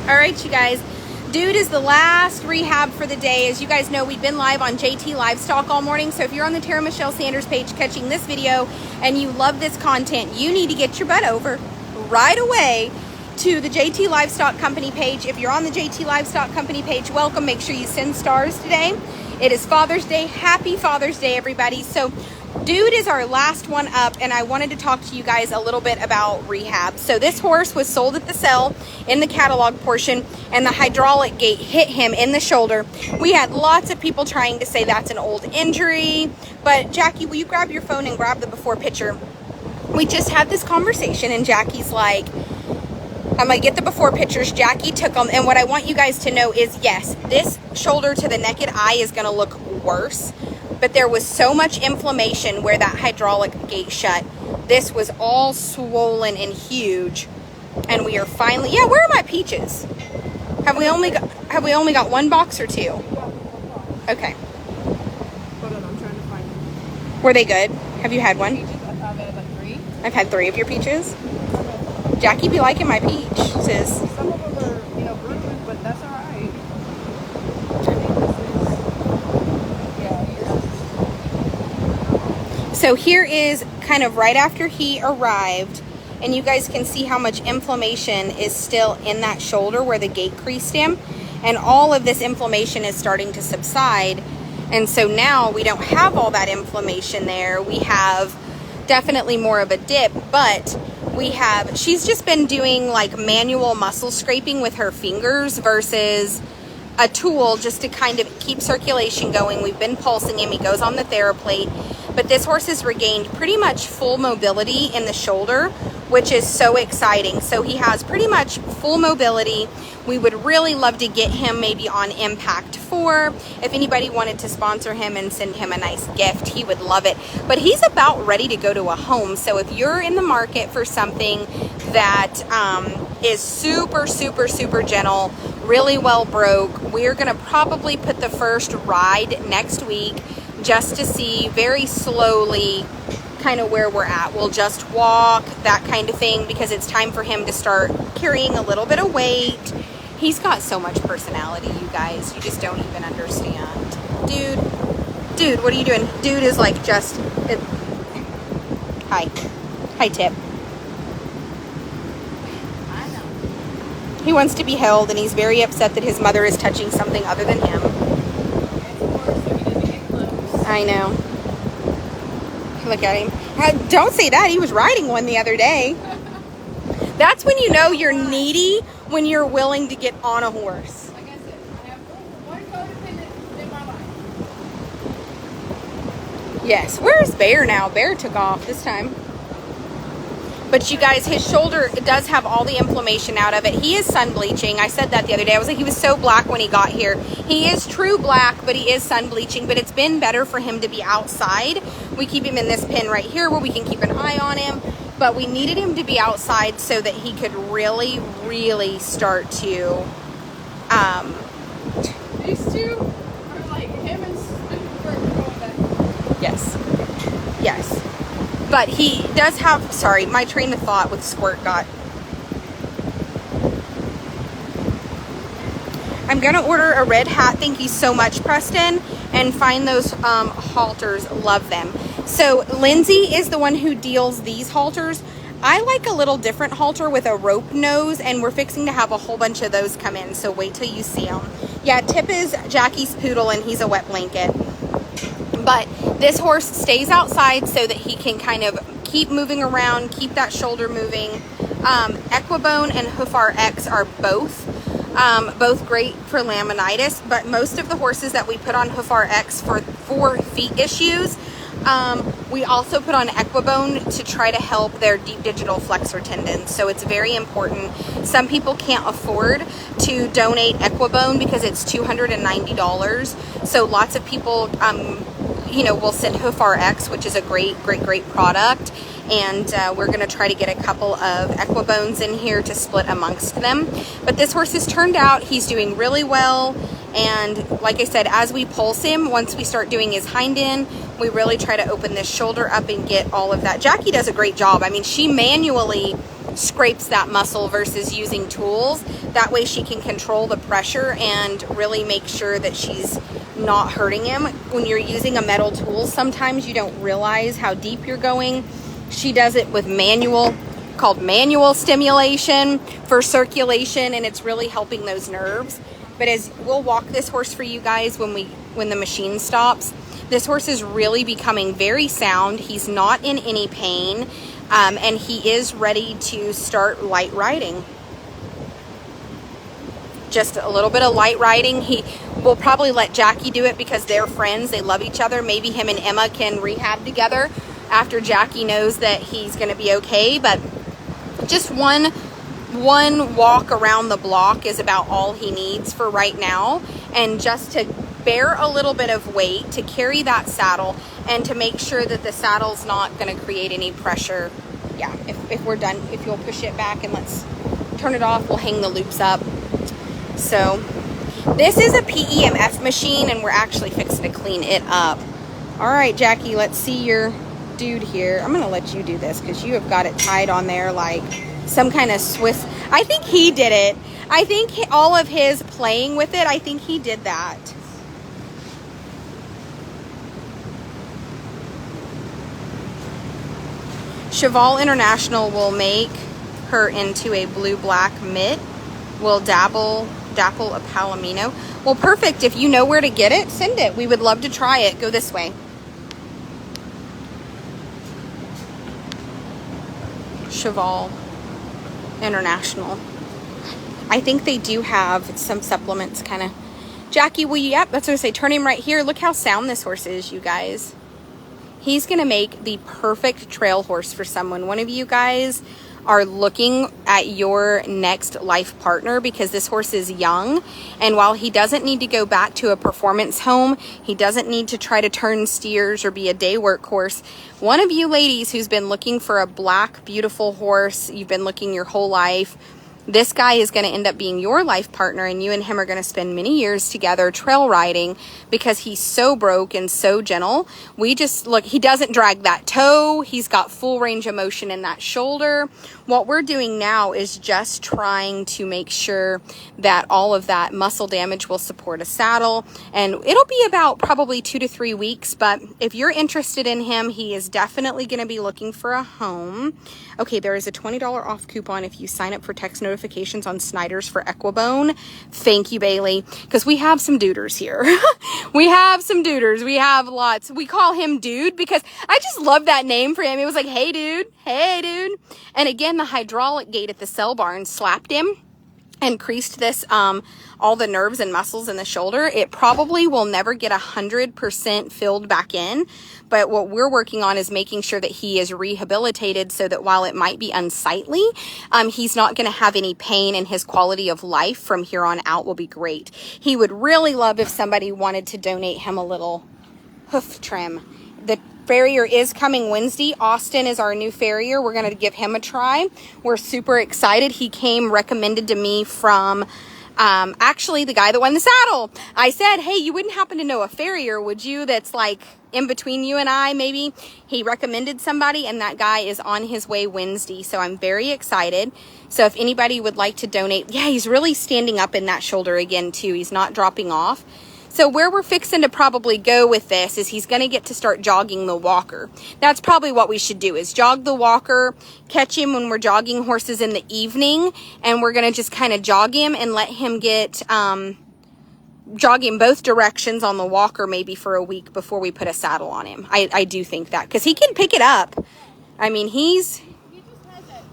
All right, you guys. Dude is the last rehab for the day. As you guys know, we've been live on JT Livestock all morning. So if you're on the Tara Michelle Sanders page catching this video and you love this content, you need to get your butt over right away to the JT Livestock Company page. If you're on the JT Livestock Company page, welcome. Make sure you send stars today. It is Father's Day. Happy Father's Day, everybody. So Dude is our last one up, and I wanted to talk to you guys a little bit about rehab. So this horse was sold at the sale in the catalog portion, and the hydraulic gate hit him in the shoulder. We had lots of people trying to say that's an old injury, but Jackie, will you grab your phone and grab the before picture? We just had this conversation, and Jackie's like, I'm gonna get the before pictures. Jackie took them, and what I want you guys to know is, yes, this shoulder to the naked eye is gonna look worse, but there was so much inflammation where that hydraulic gate shut. This was all swollen and huge, and we are finally, yeah, where are my peaches? Have we only got one box or two? Okay. Hold on, I'm trying to find them. Were they good? Have you had one? Peaches, I've had like 3. I've had 3 of your peaches. Jackie be liking my peach, sis. Some of them are, bruised, but that's all right. So here is kind of right after he arrived, and you guys can see how much inflammation is still in that shoulder where the gate creased him, and all of this inflammation is starting to subside, and so now we don't have all that inflammation there. We have definitely more of a dip, but she's just been doing like manual muscle scraping with her fingers versus a tool just to kind of keep circulation going. We've been pulsing him. He goes on the TheraPlate, but this horse has regained pretty much full mobility in the shoulder, which is so exciting. So he has pretty much full mobility. We would really love to get him maybe on Impact 4. If anybody wanted to sponsor him and send him a nice gift, he would love it. But he's about ready to go to a home. So if you're in the market for something that is super, super, super gentle, really well broke, we're gonna probably put the first ride next week just to see very slowly kind of where we're at. We'll just walk, that kind of thing, because it's time for him to start carrying a little bit of weight. He's got so much personality, you guys. You just don't even understand. Dude, what are you doing? Dude is like just... Hi, Tip. I know. He wants to be held, and he's very upset that his mother is touching something other than him. I know. Look at him. Don't say that. He was riding one the other day. That's when you know you're needy, when you're willing to get on a horse. Like I said, I have one codependent in my life. Yes. Where's Bear now? Bear took off this time. But you guys, his shoulder does have all the inflammation out of it. He is sun bleaching. I said that the other day. I was like, he was so black when he got here. He is true black, but he is sun bleaching. But it's been better for him to be outside. We keep him in this pen right here where we can keep an eye on him. But we needed him to be outside so that he could really, really start to... These two are like him and Stuart going back. Yes. But he does have, sorry, my train of thought with Squirt got. I'm going to order a red hat. Thank you so much, Preston. And find those halters. Love them. So Lindsay is the one who deals these halters. I like a little different halter with a rope nose, and we're fixing to have a whole bunch of those come in. So wait till you see them. Yeah, Tip is Jackie's poodle, and he's a wet blanket. But this horse stays outside so that he can kind of keep moving around, keep that shoulder moving. Equibone and Hoof RX are both great for laminitis, but most of the horses that we put on Hoof RX for feet issues, we also put on Equibone to try to help their deep digital flexor tendons. So it's very important. Some people can't afford to donate Equibone because it's $290. So lots of people, will send Hoof RX, which is a great product. And we're going to try to get a couple of Equibones in here to split amongst them. But this horse has turned out. He's doing really well. And like I said, as we pulse him, once we start doing his hind end, we really try to open this shoulder up and get all of that. Jackie does a great job. I mean, she manually scrapes that muscle versus using tools. That way she can control the pressure and really make sure that she's not hurting him. When you're using a metal tool, sometimes you don't realize how deep you're going. She does it with called manual stimulation for circulation, and it's really helping those nerves. But as we'll walk this horse for you guys when the machine stops, this horse is really becoming very sound. He's not in any pain, and he is ready to start light riding. Just a little bit of light riding. He will probably let Jackie do it because they're friends. They love each other. Maybe him and Emma can rehab together after Jackie knows that he's going to be okay. But just one walk around the block is about all he needs for right now. And just to bear a little bit of weight, to carry that saddle, and to make sure that the saddle's not going to create any pressure. Yeah, if we're done, if you'll push it back and let's turn it off, we'll hang the loops up. So this is a PEMF machine, and we're actually fixing to clean it up. All right, Jackie, let's see your dude here. I'm going to let you do this because you have got it tied on there like some kind of Swiss. I think he did it. I think all of his playing with it, I think he did that. Cheval International will make her into a blue-black mitt. We'll dapple a Palomino. Well, perfect. If you know where to get it, send it. We would love to try it. Go this way. Cheval International. I think they do have some supplements kind of. Jackie, will you? Yep, that's what I say. Turn him right here. Look how sound this horse is, you guys. He's going to make the perfect trail horse for someone. One of you guys are looking at your next life partner because this horse is young, and while he doesn't need to go back to a performance home, he doesn't need to try to turn steers or be a day work horse. One of you ladies who's been looking for a black, beautiful horse, you've been looking your whole life, this guy is going to end up being your life partner, and you and him are going to spend many years together trail riding because he's so broke and so gentle. We just look, he doesn't drag that toe. He's got full range of motion in that shoulder. What we're doing now is just trying to make sure that all of that muscle damage will support a saddle, and it'll be about probably 2 to 3 weeks. But if you're interested in him, he is definitely going to be looking for a home. Okay, there is a $20 off coupon if you sign up for text notifications on Snyder's for Equibone. Thank you, Bailey, because we have some duders here. We have some duders. We have lots. We call him Dude because I just love that name for him. It was like, hey, dude. Hey, dude. And again, the hydraulic gate at the cell barn slapped him and creased this, all the nerves and muscles in the shoulder. It probably will never get 100% filled back in, but what we're working on is making sure that he is rehabilitated so that while it might be unsightly, he's not going to have any pain, and his quality of life from here on out will be great. He would really love if somebody wanted to donate him a little hoof trim. The farrier is coming Wednesday. Austin is our new farrier. We're going to give him a try. We're super excited. He came recommended to me from actually the guy that won the saddle. I said, hey, you wouldn't happen to know a farrier, would you, that's like in between you and I maybe? He recommended somebody, and that guy is on his way Wednesday, so I'm very excited. So if anybody would like to donate, yeah, he's really standing up in that shoulder again too. He's not dropping off. So where we're fixing to probably go with this is he's going to get to start jogging the walker. That's probably what we should do, is jog the walker, catch him when we're jogging horses in the evening, and we're going to just kind of jog him and let him get jogging both directions on the walker maybe for a week before we put a saddle on him. I do think that, because he can pick it up. I mean,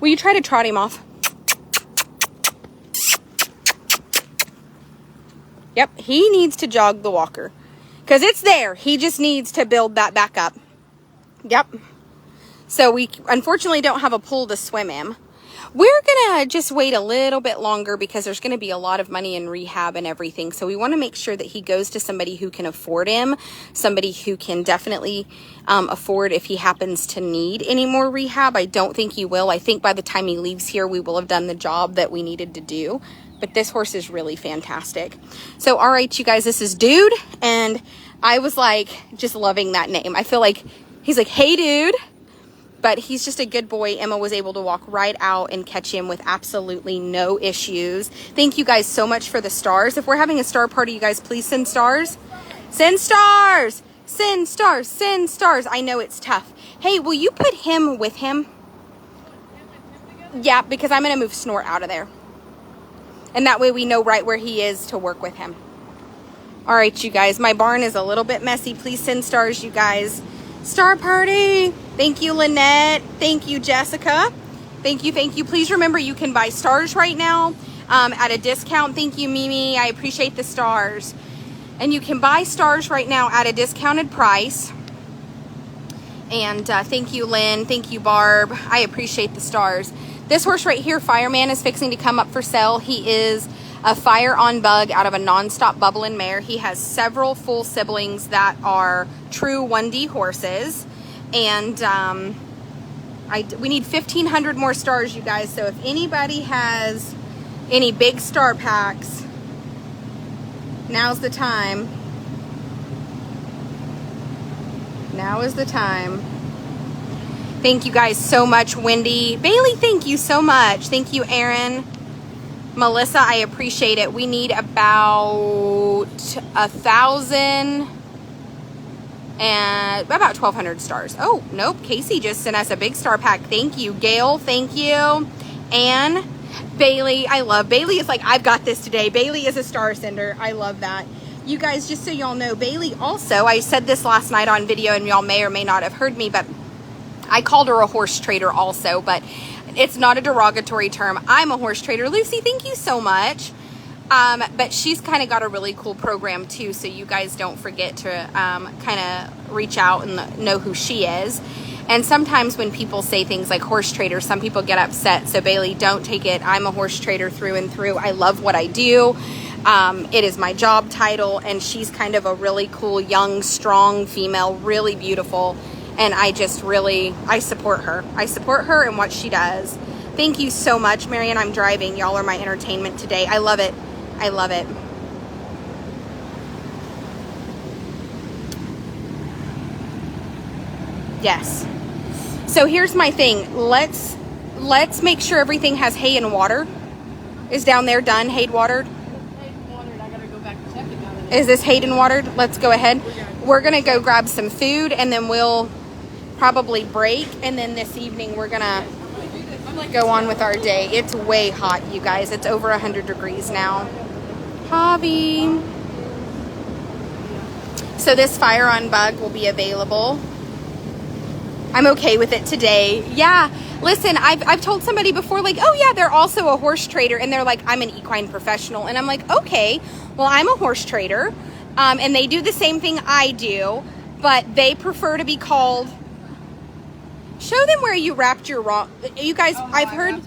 will you try to trot him off? Yep, he needs to jog the walker because it's there. He just needs to build that back up. Yep. So we unfortunately don't have a pool to swim him. We're going to just wait a little bit longer because there's going to be a lot of money in rehab and everything. So we want to make sure that he goes to somebody who can afford him, somebody who can definitely afford if he happens to need any more rehab. I don't think he will. I think by the time he leaves here, we will have done the job that we needed to do. But this horse is really fantastic. So, all right, you guys, this is Dude. And I was like, just loving that name. I feel like he's like, hey, dude. but he's just a good boy. Emma was able to walk right out and catch him with absolutely no issues. Thank you guys so much for the stars. If we're having a star party, you guys please send stars. Send stars! Send stars! Send stars! I know it's tough. Hey, will you put him with him? Yeah, because I'm going to move Snort out of there. And that way we know right where he is to work with him. All right, you guys. My barn is a little bit messy. Please send stars, you guys. Star party. Thank you, Lynette. Thank you, Jessica. Thank you, thank you. Please remember you can buy stars right now at a discount. Thank you, Mimi. I appreciate the stars. And you can buy stars right now at a discounted price. And thank you, Lynn. Thank you, Barb. I appreciate the stars. This horse right here, Fireman, is fixing to come up for sale. He is a Fire on Bug out of a Nonstop Bubbling mare. He has several full siblings that are true 1D horses. And we need 1,500 more stars, you guys. So if anybody has any big star packs, now's the time. Now is the time. Thank you guys so much, Wendy. Bailey, thank you so much. Thank you, Aaron. Melissa, I appreciate it. We need about 1,000 and about 1,200 stars. Oh, nope. Casey just sent us a big star pack. Thank you. Gail, thank you. Anne, Bailey, I love. Bailey is like, I've got this today. Bailey is a star sender. I love that. You guys, just so y'all know, Bailey also, I said this last night on video and y'all may or may not have heard me, but I called her a horse trader also, but it's not a derogatory term. I'm a horse trader. Lucy, thank you so much. But she's kind of got a really cool program too, so you guys don't forget to kind of reach out and know who she is. And sometimes when people say things like horse trader, some people get upset. So Bailey, don't take it. I'm a horse trader through and through. I love what I do. It is my job title, and she's kind of a really cool, young, strong female, really beautiful. And I just really, I support her. I support her and what she does. Thank you so much, Marianne. I'm driving. Y'all are my entertainment today. I love it. I love it. Yes. So here's my thing. Let's make sure everything has hay and water. Is down there done? Hay watered? I gotta go back and check it now. Is this hay and watered? Let's go ahead. We're gonna go grab some food and then we'll probably break, and then this evening we're gonna go on with our day. It's way hot, you guys. It's over 100 degrees now. Hobby. So this Fire on Bug will be available. I'm okay with it today. Yeah, listen, I've told somebody before, like, oh yeah, they're also a horse trader, and they're like, I'm an equine professional, and I'm like, okay, well, I'm a horse trader, and they do the same thing I do, but they prefer to be called. Show them where you wrapped your wrong. You guys, I've heard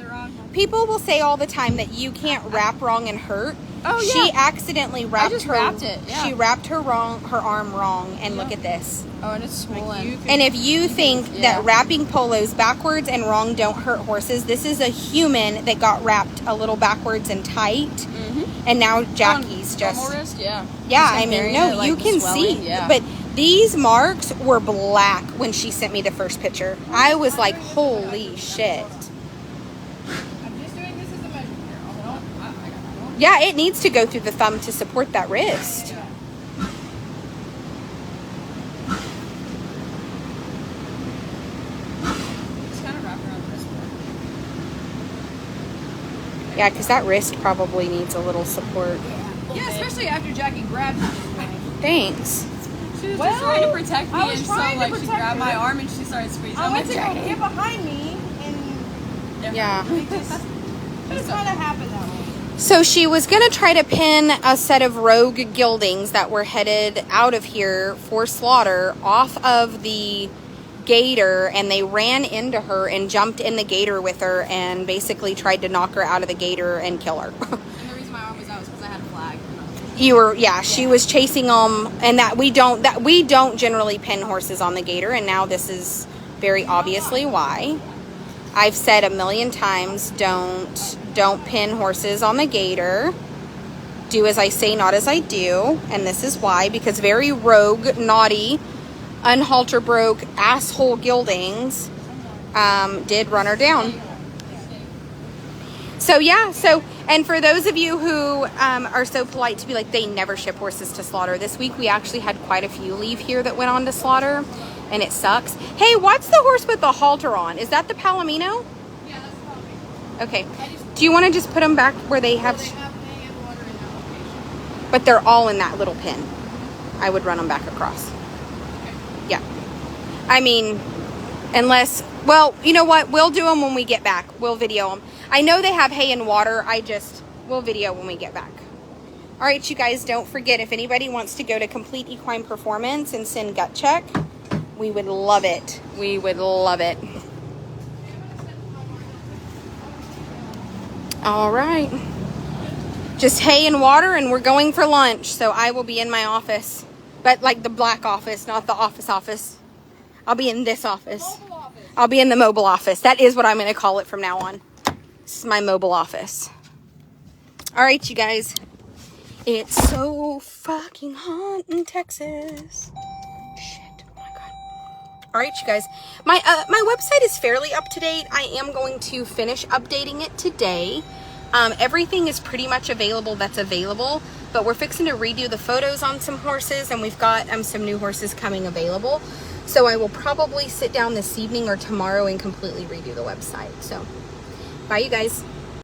people will say all the time that you can't wrap wrong and hurt. Oh, yeah. She accidentally wrapped wrapped it, yeah. She wrapped her arm wrong, and look at this. Oh, and it's swollen. And if you think that wrapping polos backwards and wrong don't hurt horses, this is a human that got wrapped a little backwards and tight, and now Jackie's just. Wrist, yeah. Yeah, I mean, no, like you can swelling, see, yeah. but these marks were black when she sent me the first picture. I was like, holy shit. I'm just doing this as a measure here. Yeah, it needs to go through the thumb to support that wrist. Just kind of wrap around the wrist. Yeah, because that wrist probably needs a little support. Yeah, especially after Jackie grabbed me. Thanks. She was just trying to protect me, I was and so trying to like she protect grabbed her. my arm and she started squeezing. I went to go Jackie. get behind me, and Yeah. it just kind of happened that way. So she was going to try to pin a set of rogue geldings that were headed out of here for slaughter off of the gator, and they ran into her and jumped in the gator with her and basically tried to knock her out of the gator and kill her. And the reason my arm was out was because I had a flag. You were, yeah, she was chasing them, and that we don't generally pin horses on the gator, and now this is very obviously why. I've said a million times, don't pin horses on the gator. Do as I say, not as I do, and this is why, because very rogue, naughty, unhalter broke asshole geldings did run her down. So yeah, and for those of you who are so polite to be like, they never ship horses to slaughter. This week we actually had quite a few leave here that went on to slaughter, and it sucks. Hey, what's the horse with the halter on? Is that the Palomino? Yeah, that's probably. Okay. Do you want to just put them back where they have... They have hay and water in that location. But they're all in that little pen. I would run them back across. Yeah. I mean, unless... Well, you know what? We'll do them when we get back. We'll video them. I know they have hay and water. We'll video when we get back. All right, you guys, don't forget, if anybody wants to go to Complete Equine Performance and send gut check, we would love it. We would love it. All right. Just hay and water, and we're going for lunch. So I will be in my office, but like the black office, not the office. I'll be in this office. Mobile office. I'll be in the mobile office. That is what I'm going to call it from now on. This is my mobile office. All right, you guys. It's so fucking hot in Texas. Shit. Oh my God. All right, you guys. My website is fairly up to date. I am going to finish updating it today. Everything is pretty much available that's available, but we're fixing to redo the photos on some horses, and we've got some new horses coming available. So I will probably sit down this evening or tomorrow and completely redo the website. So, bye, you guys.